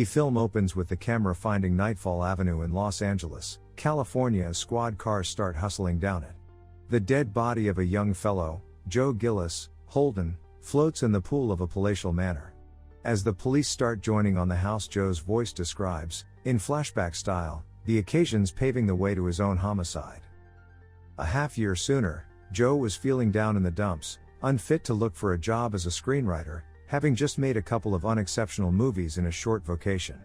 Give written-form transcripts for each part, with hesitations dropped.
Film opens with the camera finding Nightfall Avenue in Los Angeles, California as squad cars start hustling down it. The dead body of a young fellow, Joe Gillis, Holden, floats in the pool of a palatial manor. As the police start joining on the house, Joe's voice describes, in flashback style, the occasions paving the way to his own homicide. A half-year sooner, Joe was feeling down in the dumps, unfit to look for a job as a screenwriter, having just made a couple of unexceptional movies in a short vacation.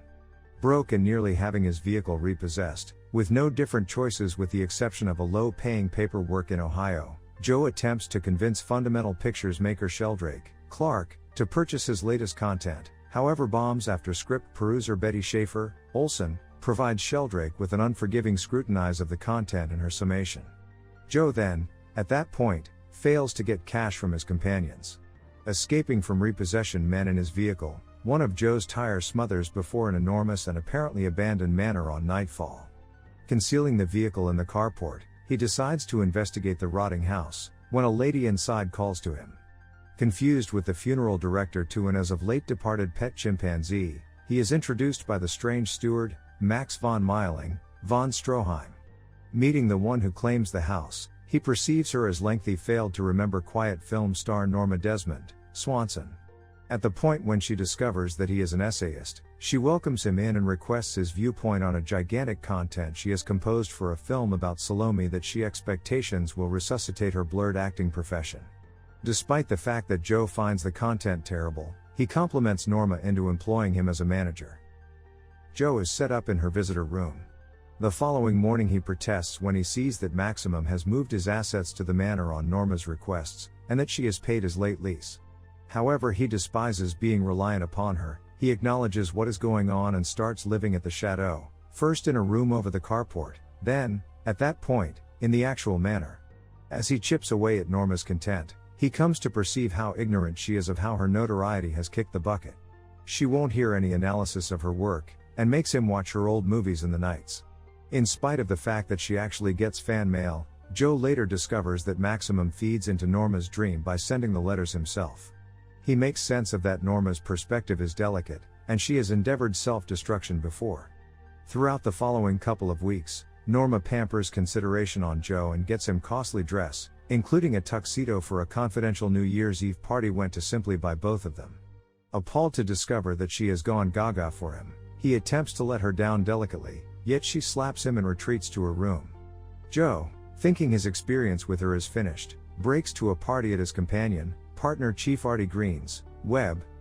Broke and nearly having his vehicle repossessed, with no different choices with the exception of a low-paying paperwork in Ohio, Joe attempts to convince Fundamental Pictures maker Sheldrake Clark to purchase his latest content. However, bombs after script peruser Betty Schaefer Olson provides Sheldrake with an unforgiving scrutinize of the content in her summation. Joe then, at that point, fails to get cash from his companions. Escaping from repossession men in his vehicle, one of Joe's tires smothers before an enormous and apparently abandoned manor on Nightfall. Concealing the vehicle in the carport, he decides to investigate the rotting house, when a lady inside calls to him. Confused with the funeral director to an as of late departed pet chimpanzee, he is introduced by the strange steward, Max von Meiling, von Stroheim. Meeting the one who claims the house, he perceives her as lengthy failed to remember quiet film star Norma Desmond, Swanson. At the point when she discovers that he is an essayist, she welcomes him in and requests his viewpoint on a gigantic content she has composed for a film about Salome that she expectations will resuscitate her blurred acting profession. Despite the fact that Joe finds the content terrible, he compliments Norma into employing him as a manager. Joe is set up in her visitor room. The following morning he protests when he sees that Maximum has moved his assets to the manor on Norma's requests, and that she has paid his late lease. However, he despises being reliant upon her. He acknowledges what is going on and starts living at the chateau, first in a room over the carport, then, at that point, in the actual manor. As he chips away at Norma's content, he comes to perceive how ignorant she is of how her notoriety has kicked the bucket. She won't hear any analysis of her work, and makes him watch her old movies in the nights. In spite of the fact that she actually gets fan mail, Joe later discovers that Maximum feeds into Norma's dream by sending the letters himself. He makes sense of that Norma's perspective is delicate, and she has endeavored self-destruction before. Throughout the following couple of weeks, Norma pampers consideration on Joe and gets him costly dress, including a tuxedo for a confidential New Year's Eve party went to simply by both of them. Appalled to discover that she has gone gaga for him, he attempts to let her down delicately, yet she slaps him and retreats to her room. Joe, thinking his experience with her is finished, breaks to a party at his partner Chief Artie Green's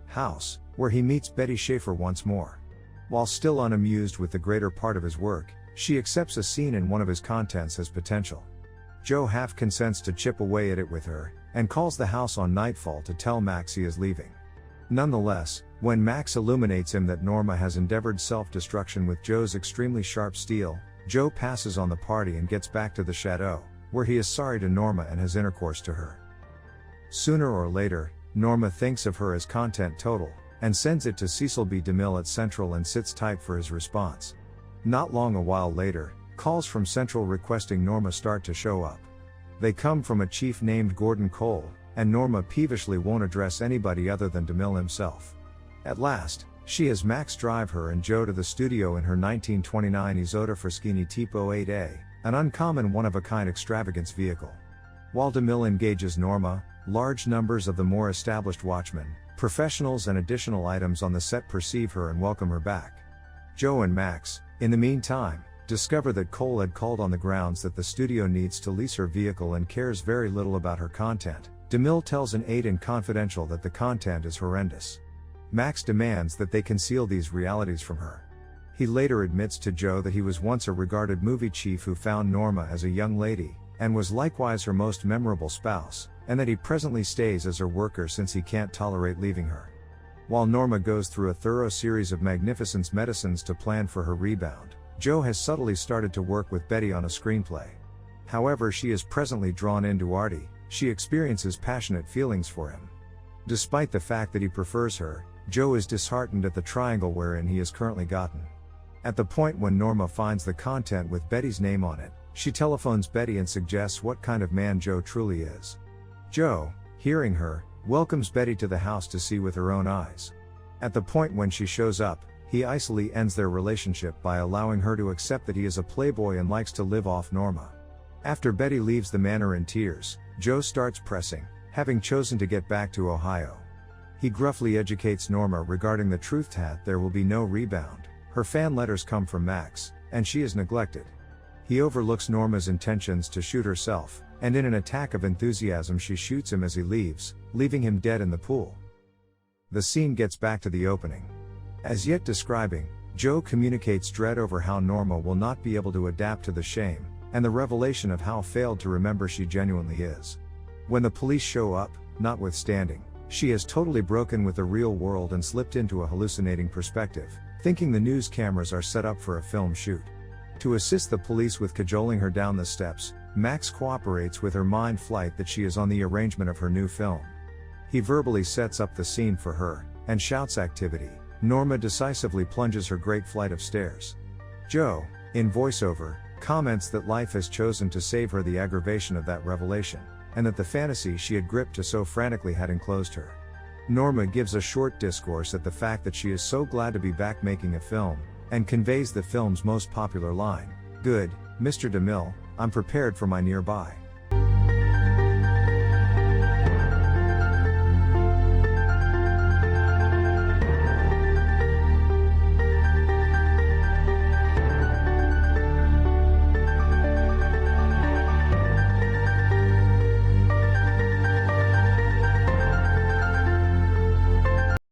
house, where he meets Betty Schaefer once more. While still unamused with the greater part of his work, she accepts a scene in one of his contents as potential. Joe half consents to chip away at it with her, and calls the house on Nightfall to tell Max he is leaving. Nonetheless, when Max illuminates him that Norma has endeavored self-destruction with Joe's extremely sharp steel, Joe passes on the party and gets back to the chateau, where he is sorry to Norma and has intercourse to her. Sooner or later, Norma thinks of her as content total, and sends it to Cecil B. DeMille at Central and sits tight for his response. Not long a while later, calls from Central requesting Norma start to show up. They come from a chief named Gordon Cole, and Norma peevishly won't address anybody other than DeMille himself. At last, she has Max drive her and Joe to the studio in her 1929 Isotta Fraschini Tipo 8A, an uncommon one-of-a-kind extravagance vehicle. While DeMille engages Norma, large numbers of the more established watchmen, professionals and additional items on the set perceive her and welcome her back. Joe and Max, in the meantime, discover that Cole had called on the grounds that the studio needs to lease her vehicle and cares very little about her content. DeMille tells an aide in confidential that the content is horrendous. Max demands that they conceal these realities from her. He later admits to Joe that he was once a regarded movie chief who found Norma as a young lady, and was likewise her most memorable spouse, and that he presently stays as her worker since he can't tolerate leaving her. While Norma goes through a thorough series of magnificence medicines to plan for her rebound, Joe has subtly started to work with Betty on a screenplay. However, she is presently drawn into Artie. She experiences passionate feelings for him. Despite the fact that he prefers her, Joe is disheartened at the triangle wherein he is currently gotten. At the point when Norma finds the content with Betty's name on it, she telephones Betty and suggests what kind of man Joe truly is. Joe, hearing her, welcomes Betty to the house to see with her own eyes. At the point when she shows up, He icily ends their relationship by allowing her to accept that he is a playboy and likes to live off Norma. After Betty leaves the manor in tears, Joe starts pressing, having chosen to get back to Ohio. He gruffly educates Norma regarding the truth that there will be no rebound. Her fan letters come from Max, and she is neglected. He overlooks Norma's intentions to shoot herself, and in an attack of enthusiasm she shoots him as he leaves, leaving him dead in the pool. The scene gets back to the opening. As yet describing, Joe communicates dread over how Norma will not be able to adapt to the shame, and the revelation of how failed to remember she genuinely is. When the police show up, notwithstanding, she has totally broken with the real world and slipped into a hallucinating perspective, thinking the news cameras are set up for a film shoot. To assist the police with cajoling her down the steps, Max cooperates with her mind flight that she is on the arrangement of her new film. He verbally sets up the scene for her, and shouts activity. Norma decisively plunges her great flight of stairs. Joe, in voiceover, comments that life has chosen to save her the aggravation of that revelation, and that the fantasy she had gripped to so frantically had enclosed her. Norma gives a short discourse at the fact that she is so glad to be back making a film, and conveys the film's most popular line, "Good, Mr. DeMille, I'm prepared for my nearby."